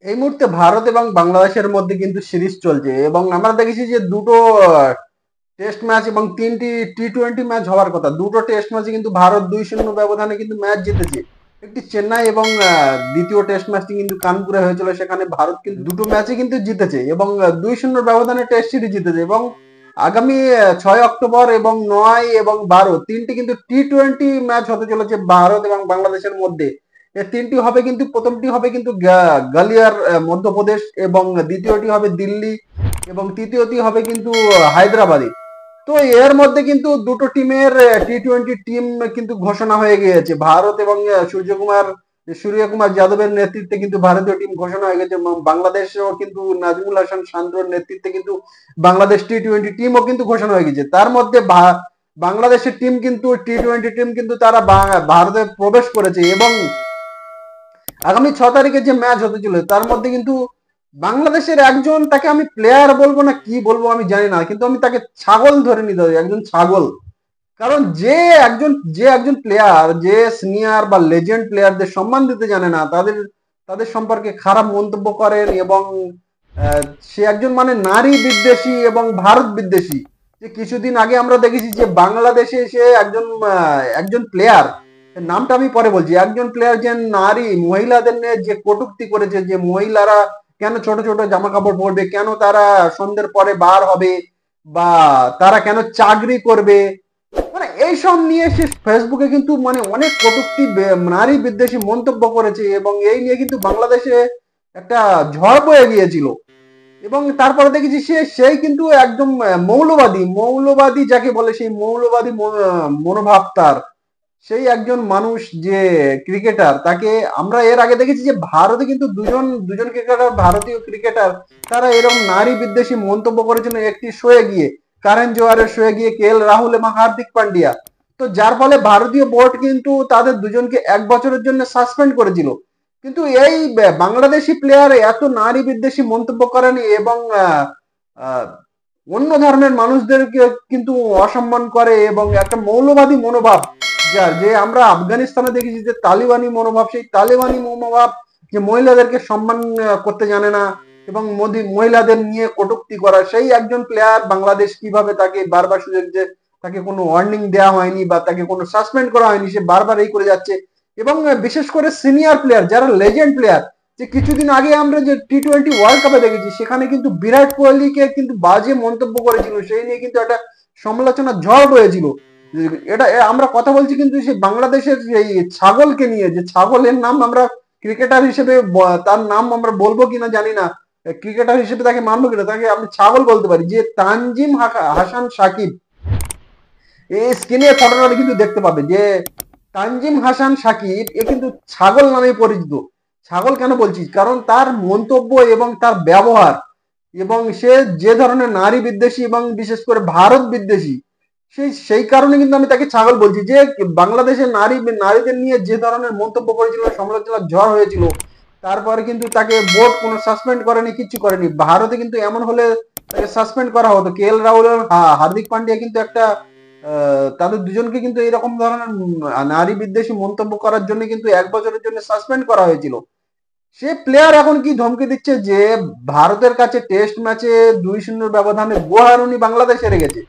এই মুহূর্তে ভারত এবং বাংলাদেশের মধ্যে কিন্তু সিরিজ চলছে এবং আমরা দেখেছি যে দুটো টেস্ট ম্যাচ এবং তিনটি টি-20 ম্যাচ হওয়ার কথা। দুটো টেস্ট ম্যাচে কিন্তু ভারত 2-0 ব্যবধানে কিন্তু ম্যাচ জিতেছে। একটি চেন্নাই এবং দ্বিতীয় টেস্ট ম্যাচটি কিন্তু কানপুরে হয়েছিল, সেখানে ভারত কিন্তু দুটো ম্যাচে কিন্তু জিতেছে এবং 2-0 ব্যবধানে টেস্ট সিরিজ জিতেছে। এবং আগামী 6 অক্টোবর এবং 9 এবং 12 তিনটি কিন্তু টি-20 ম্যাচ হতে চলেছে ভারত এবং বাংলাদেশের মধ্যে। এ তিনটি হবে কিন্তু, প্রথমটি হবে কিন্তু গালিয়ার মধ্যপ্রদেশ, এবং দ্বিতীয়টি হবে দিল্লি, এবং তৃতীয়টি হবে কিন্তু হায়দ্রাবাদে। তো এর মধ্যে কিন্তু দুটো টিমের টি-20 টিম কিন্তু ঘোষণা হয়ে গিয়েছে। ভারত এবং সূর্যকুমার যাদবের নেতৃত্বে কিন্তু ভারতীয় টিম ঘোষণা হয়ে গেছে, এবং বাংলাদেশও কিন্তু নাজমুল হাসান শান্তর নেতৃত্বে কিন্তু বাংলাদেশ টি-20 টিমও কিন্তু ঘোষণা হয়ে গেছে। তার মধ্যে বাংলাদেশের টিম কিন্তু টি-20 টিম কিন্তু তারা ভারতে প্রবেশ করেছে, এবং আগামী 6 তারিখে যে ম্যাচ হতে চলে তার মধ্যে কিন্তু বাংলাদেশের একজন, তাকে আমি প্লেয়ার বলবো না কি বলবো আমি জানি না, কিন্তু আমি তাকে ছাগল ধরে নিতে হবে, একজন ছাগল। কারণ যে একজন প্লেয়ার, যে সিনিয়র বা লেজেন্ড প্লেয়ারদের সম্মান দিতে জানে না, তাদের তাদের সম্পর্কে খারাপ মন্তব্য করেন, এবং আহ, সে একজন মানে নারী বিদ্বেষী এবং ভারত বিদ্বেষী। যে কিছুদিন আগে আমরা দেখেছি যে বাংলাদেশে সে একজন প্লেয়ার, নামটা আমি পরে বলছি, একজন প্লেয়ার যে নারী মহিলাদের নিয়ে যে কটূক্তি করেছে, যে মহিলারা কেন ছোট ছোট জামা কাপড় পরবে, কেন তারা সন্ধ্যের পরে বার হবে, বা তারা কেন চাকরি করবে, মানে এইসব নিয়ে সে ফেসবুকে কিন্তু মানে অনেক কটূক্তি নারী বিদ্বেষী মন্তব্য করেছে, এবং এই নিয়ে কিন্তু বাংলাদেশে একটা ঝড় বয়ে গিয়েছিল। এবং তারপরে দেখেছি সেই কিন্তু একদম মৌলবাদী যাকে বলে, সেই মৌলবাদী মনোভাব তার, সেই একজন মানুষ যে ক্রিকেটার, তাকে আমরা এর আগে দেখেছি যে ভারতে কিন্তু দুজন দুজন ক্রিকেটার, ভারতীয় ক্রিকেটার, তারা এরকম নারী বিদ্বেষী মন্তব্য করেছিল একটি শোয়ে গিয়ে, কারণ জোয়ারের শোয়ে গিয়ে, রাহুল এবং হার্দিক পান্ডিয়া। তো যার ফলে ভারতীয় বোর্ড কিন্তু তাদের দুজনকে 1 বছরের জন্য সাসপেন্ড করেছিল। কিন্তু এই বাংলাদেশি প্লেয়ার এত নারী বিদ্বেষী মন্তব্য করেনি, এবং আহ, অন্য ধর্মের মানুষদেরকে কিন্তু অসম্মান করে, এবং একটা মৌলবাদী মনোভাব, যার যে আমরা আফগানিস্তানে দেখেছি যে তালিবানি মনোভাব, সেই তালিবানি মনোভাব, যে মহিলাদেরকে সম্মান করতে জানে না, এবং মহিলাদের নিয়ে কটূক্তি করা, সেই একজন প্লেয়ার বাংলাদেশ কিভাবে তাকে বারবার সুযোগ, যে তাকে কোনো ওয়ার্নিং দেওয়া হয়নি বা তাকে কোনো সাসপেন্ড করা হয়নি, সে বারবার এই করে যাচ্ছে। এবং বিশেষ করে সিনিয়র প্লেয়ার, যারা লেজেন্ড প্লেয়ার, যে কিছুদিন আগে আমরা যে টি-20 ওয়ার্ল্ড কাপে দেখেছি, সেখানে কিন্তু বিরাট কোহলিকে কিন্তু বাজে মন্তব্য করেছিল, সেই নিয়ে কিন্তু একটা সমালোচনার ঝড় বয়েছিল। এটা আমরা কথা বলছি কিন্তু সেই বাংলাদেশের এই ছাগলকে নিয়ে, যে ছাগলের নাম আমরা ক্রিকেটার হিসেবে তার নাম আমরা বলবো কিনা জানি না, ক্রিকেটার হিসেবে তাকে মানবো কিনা, তাকে আমি ছাগল বলতে পারি, যে তানজিম হাসান সাকিব। এই স্ক্রিনে ফটোটা কিন্তু দেখতে পাবে যে তানজিম হাসান সাকিব এ কিন্তু ছাগল নামে পরিচিত। ছাগল কেন বলছি, কারণ তার মন্তব্য এবং তার ব্যবহার, এবং সে যে ধরনের নারী বিদ্বেষী এবং বিশেষ করে ভারত বিদ্বেষী, সেই কারণে কিন্তু আমি তাকে ছাগল বলছি। যে বাংলাদেশের নারীদের নিয়ে যে ধরনের মন্তব্য করেছিল, সমালোচনার ঝড় হয়েছিল, তারপরে কিন্তু তাকে বোর্ড কোনো সাসপেন্ড করেনি, কিচ্ছু করেনি। ভারতে কিন্তু এমন হলে তাকে সাসপেন্ড করা হতো। রাহুল আর হার্দিক পান্ডিয়া কিন্তু একটা তাদের দুজনকে কিন্তু এরকম ধরনের নারী বিদ্বেষী মন্তব্য করার জন্য কিন্তু 1 বছরের জন্য সাসপেন্ড করা হয়েছিল। সে প্লেয়ার এখন কি ধমকি দিচ্ছে যে ভারতের কাছে টেস্ট ম্যাচে 2-0 ব্যবধানে গোহারুনি বাংলাদেশ হেরে গেছে।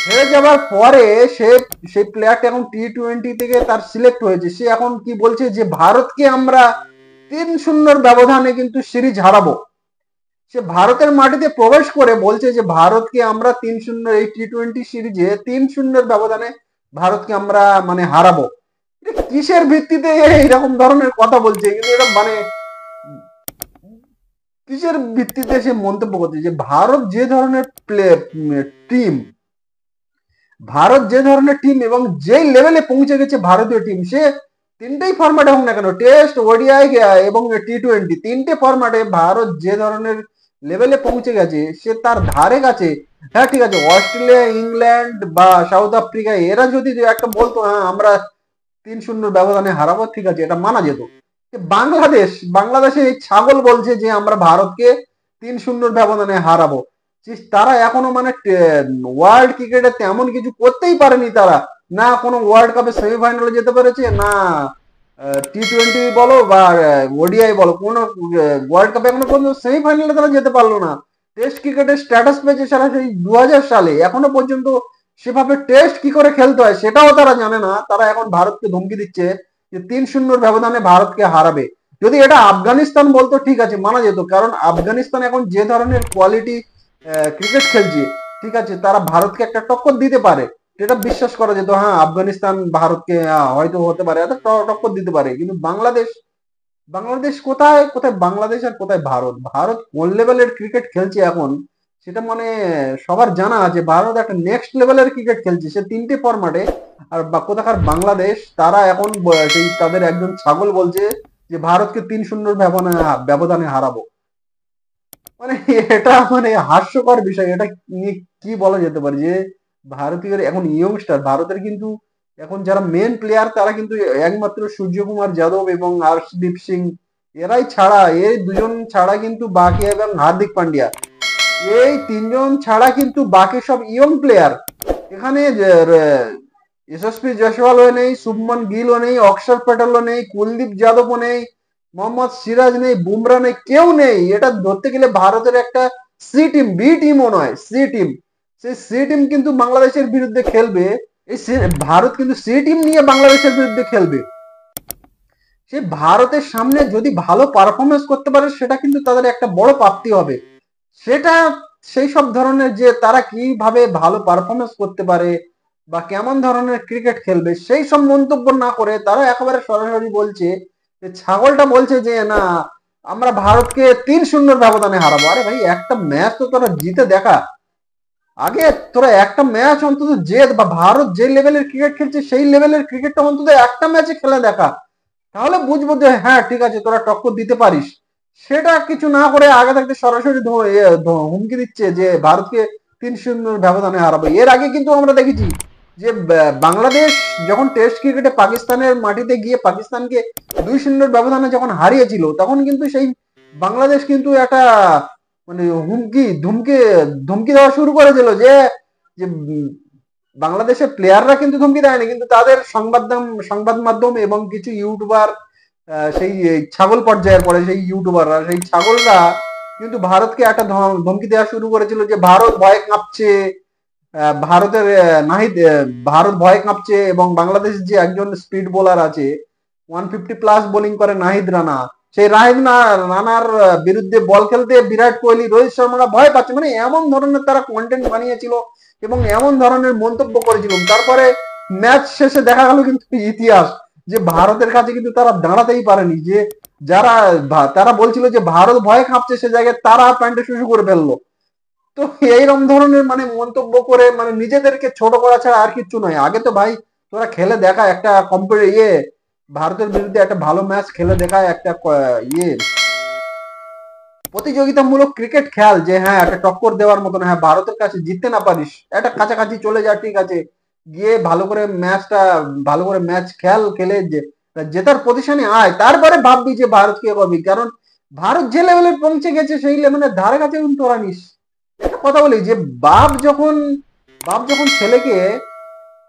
হেরে যাওয়ার পরে সে সেই প্লেয়ারটা এখন টি-20 থেকে তার সিলেক্ট হয়েছে, সে এখন কি বলছে যে ভারতকে আমরা 3-0 ব্যবধানে কিন্তু সিরিজ হারাবো। সে ভারতের মাটিতে প্রবেশ করে বলছে যে ভারতকে আমরা 3-0 এই টি-20 সিরিজে 3-0 ব্যবধানে ভারতকে আমরা মানে হারাবো। কিসের ভিত্তিতে এইরকম ধরনের কথা বলছে, কিন্তু এটা মানে কিসের ভিত্তিতে সে মন্তব্য করছে, যে ভারত যে ধরনের টিম, ভারত যে ধরনের টিম এবং যেই লেভেলে পৌঁছে গেছে ভারতীয় টিম, সে তিনটেই ফরম্যাটে হোক না কেন, টেস্ট, ওডিআই এবং টি-20, তিনটে ফরম্যাটে ভারত যে ধরনের লেভেলে পৌঁছে গেছে, সে তার ধারে কাছে। হ্যাঁ ঠিক আছে, অস্ট্রেলিয়া, ইংল্যান্ড বা সাউথ আফ্রিকা এরা যদি একটা বলতো হ্যাঁ আমরা 3-0 ব্যবধানে হারাবো, ঠিক আছে, এটা মানা যেত। বাংলাদেশে এই ছাগল বলছে যে আমরা ভারতকে 3-0 ব্যবধানে হারাবো। তারা এখনো মানে ওয়ার্ল্ড ক্রিকেটে তেমন কিছু করতেই পারেনি তারা, না কোনো ওয়ার্ল্ড কাপে সেমিফাইনালে যেতে পেরেছে, না টি-20 বলো বা ওডিআই বলো, কোনো ওয়ার্ল্ড কাপে এখনো পর্যন্ত সেমিফাইনালে তারা যেতে পারলো না। টেস্ট ক্রিকেটের স্ট্যাটাস পেয়েছে সারা সেই 2000 সালে, এখনো পর্যন্ত সেভাবে টেস্ট কি করে খেলতে হয় সেটাও তারা জানে না। তারা এখন ভারতকে ধমকি দিচ্ছে যে 3-0 ব্যবধানে ভারতকে হারাবে। যদি এটা আফগানিস্তান বলতো ঠিক আছে, মানা যেত, কারণ আফগানিস্তান এখন যে ধরনের কোয়ালিটি ক্রিকেট খেলছে, ঠিক আছে, তারা ভারতকে একটা টক্কর দিতে পারে, যেটা বিশ্বাস করা যেত। হ্যাঁ, আফগানিস্তান ভারতকে হয়তো হতে পারে, এত টক্কর দিতে পারে। কিন্তু বাংলাদেশ, বাংলাদেশ কোথায় কোথায় বাংলাদেশ আর কোথায় ভারত? ভারত কোন লেভেলের ক্রিকেট খেলছে এখন সেটা মানে সবার জানা আছে। ভারত একটা নেক্সট লেভেলের ক্রিকেট খেলছে সে 3টে ফরম্যাটে। আর কোথাকার বাংলাদেশ, তারা এখন সেই তাদের একজন ছাগল বলছে যে ভারতকে 3-0 ব্যবধানে হারাবো। মানে এটা মানে হাস্যকর বিষয়। এটা নিয়ে কি বলা যেতে পারে যে ভারতীয় এখন ইয়ংস্টার, ভারতের কিন্তু এখন যারা মেন প্লেয়ার তারা কিন্তু একমাত্র সূর্যকুমার যাদব এবং আর্শদীপ সিং, এরাই ছাড়া, এই দুজন ছাড়া কিন্তু বাকি, এবং হার্দিক পান্ডিয়া, এই তিনজন ছাড়া কিন্তু বাকি সব ইয়ং প্লেয়ার। এখানে যশস্বী জয়সওয়ালও নেই, শুভমন গিলও নেই, অক্ষর প্যাটেলও নেই, কুলদীপ যাদবও নেই, মোহাম্মদ সিরাজ নেই, বুমরা নেই, কেউ নেই। এটা ধরতে গেলে ভারতের একটা সি টিম, বি টিমও নয়, সি টিম। সেই সি টিম কিন্তু বাংলাদেশের বিরুদ্ধে খেলবে। ভারত কিন্তু সি টিম নিয়ে বাংলাদেশের বিরুদ্ধে খেলবে। সে ভারতের সামনে যদি ভালো পারফরমেন্স করতে পারে সেটা কিন্তু তাদের একটা বড় প্রাপ্তি হবে। সেটা সেই সব ধরনের যে তারা কিভাবে ভালো পারফরমেন্স করতে পারে বা কেমন ধরনের ক্রিকেট খেলবে সেই সব মন্তব্য না করে তারা একেবারে সরাসরি বলছে যে, ছাগলটা বলছে যে না, আমরা ভারতকে 3-0 ব্যবধানে হারাবো। আরে ভাই, একটা ম্যাচ তো তোরা জিতে দেখা। আগে তোরা একটা ম্যাচ অন্তত জেত, বা ভারত যে লেভেলের ক্রিকেট খেলছে সেই লেভেলের ক্রিকেটটা অন্তত একটা ম্যাচে খেলে দেখা, তাহলে বুঝবো যে হ্যাঁ ঠিক আছে তোরা টক্কর দিতে পারিস। সেটা কিছু না করে আগে থাকতে সরাসরি হুমকি দিচ্ছে যে ভারতকে 3-0 ব্যবধানে হারাবে। এর আগে কিন্তু আমরা দেখেছি যে বাংলাদেশ যখন টেস্ট ক্রিকেটে পাকিস্তানের মাটিতে গিয়ে পাকিস্তানকে 2-0 ব্যবধানে যখন হারিয়েছিল, তখন কিন্তু সেই বাংলাদেশ কিন্তু একটা মানে ধুমকি ধুমকি দেওয়া শুরু করেছিল যে যে বাংলাদেশের প্লেয়াররা কিন্তু ধমকি দেয়নি, কিন্তু তাদের সংবাদ মাধ্যম এবং কিছু ইউটিউবার, সেই ছাগল পর্যায়ের পরে সেই ইউটিউবাররা, সেই ছাগলরা কিন্তু ভারতকে একটা ধমকি দেওয়া শুরু করেছিল যে ভারত ভয়ে কাঁপছে। ভারত ভয়ে কাঁপছে, এবং বাংলাদেশ যে একজন স্পিড বোলার আছে, 150+ বোলিং করে নাহিদ রানা, সেই রানার বিরুদ্ধে বল খেলতে বিরাট কোহলি, রোহিত শর্মারা ভয় পাচ্ছে। মানে এমন ধরনের তারা কন্টেন্ট বানিয়েছিল এবং এমন ধরনের মন্তব্য করেছিল। তারপরে ম্যাচ শেষে দেখা গেল কিন্তু ইতিহাস, যে ভারতের কাছে কিন্তু তারা দাঁড়াতেই পারেনি। যে যারা তারা বলছিল যে ভারত ভয়ে কাঁপছে, সে জায়গায় তারা প্যান্টে শুরু করে ফেললো। তো এইরকম ধরনের মানে মন্তব্য করে মানে নিজেদেরকে ছোট করা ছাড়া আর কিচ্ছু নয়। আগে তো ভাই তোরা খেলে দেখা একটা ভারতের বিরুদ্ধে একটা ভালো ম্যাচ খেলে দেখা, একটা প্রতিযোগিতামূলক ক্রিকেট খেল, যে হ্যাঁ একটা টক্কর দেওয়ার মতন। হ্যাঁ, ভারতের কাছে জিততে না পারিস, একটা কাছাকাছি চলে যা, ঠিক আছে, গিয়ে ভালো করে ম্যাচ খেলে যে জেতার পজিশনে আয়, তারপরে ভাববি যে ভারত কে পাবি। কারণ ভারত যে লেভেলে পৌঁছে গেছে সেই লেভেলের ধারে কাছে কিন্তু তোরা নিস। একটা কথা বলি যে বাপ যখন ছেলেকে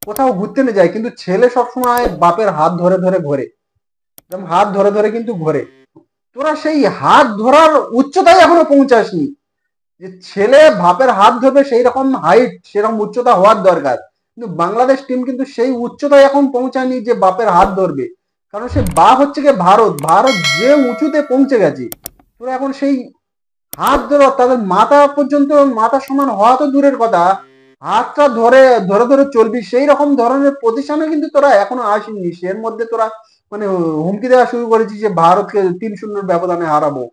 কোথাও ঘুরতে নিয়ে যায়, কিন্তু ছেলে সবসময় বাপের হাত ধরে ধরে ঘোরে, একদম হাত ধরে ধরে কিন্তু ঘোরে। তোরা সেই হাত ধরার উচ্চতায় এখনো পৌঁছাসনি। যে ছেলে বাপের হাত ধরবে সেই রকম হাইট, সেরকম উচ্চতা হওয়ার দরকার, কিন্তু বাংলাদেশ টিম কিন্তু সেই উচ্চতায় এখন পৌঁছায়নি যে বাপের হাত ধরবে। কারণ সে বাপ হচ্ছে কি ভারত, ভারত যে উঁচুতে পৌঁছে গেছে, তোরা এখন সেই হাত ধরো, তাদের মাথা পর্যন্ত, মাথা সমান হওয়া তো দূরের কথা, হাতটা ধরে ধরে ধরে চলবি সেই রকম ধরনের পজিশনে কিন্তু তোরা এখনো আসেননি। এর মধ্যে তোরা মানে হুমকি দেওয়া শুরু করেছিস যে ভারতকে 3-0 ব্যবধানে হারাবো।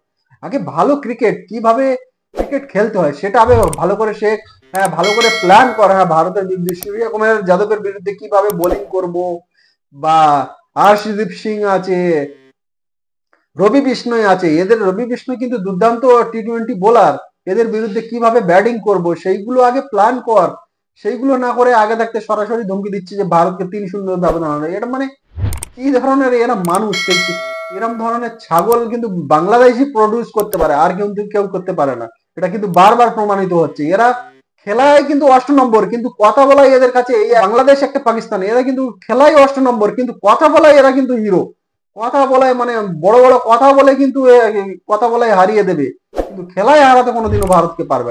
আগে ভালো ক্রিকেট, কিভাবে ক্রিকেট খেলতে হয় সেটা আগে ভালো করে শেখ। হ্যাঁ, ভালো করে প্ল্যান কর। হ্যাঁ, ভারতের বিরুদ্ধে সূর্যকুমার যাদবের বিরুদ্ধে কিভাবে বোলিং করব, বা আর্শদীপ সিং আছে, রবি বিষ্ণয় আছে, রবি বিষ্ণয় কিন্তু দুর্দান্ত টি-20 বোলার, এদের বিরুদ্ধে কিভাবে ব্যাটিং করব সেইগুলো আগে প্ল্যান কর। সেইগুলো না করে আগে থাকতে সরাসরি ধমকি দিচ্ছে যে ভারতকে 3-0 ব্যবধান হবে। এটা মানে কি ধরনের এরা মানুষ? এরকম ধরনের ছাগল কিন্তু বাংলাদেশই প্রডিউস করতে পারে, আর কিন্তু কেউ করতে পারে না। এটা কিন্তু বারবার প্রমাণিত হচ্ছে। এরা খেলায় কিন্তু 8 নম্বর, কিন্তু কথা বলাই এদের কাছে, এই বাংলাদেশ একটা পাকিস্তান, এরা কিন্তু খেলায় 8 নম্বর, কিন্তু কথা বলাই এরা কিন্তু হিরো। কথা বলায় মানে বড় বড় কথা বলে কিন্তু কথা বলায় হারিয়ে দেবে, কিন্তু খেলায় হারাতে কোনোদিনও ভারতকে পারবে না।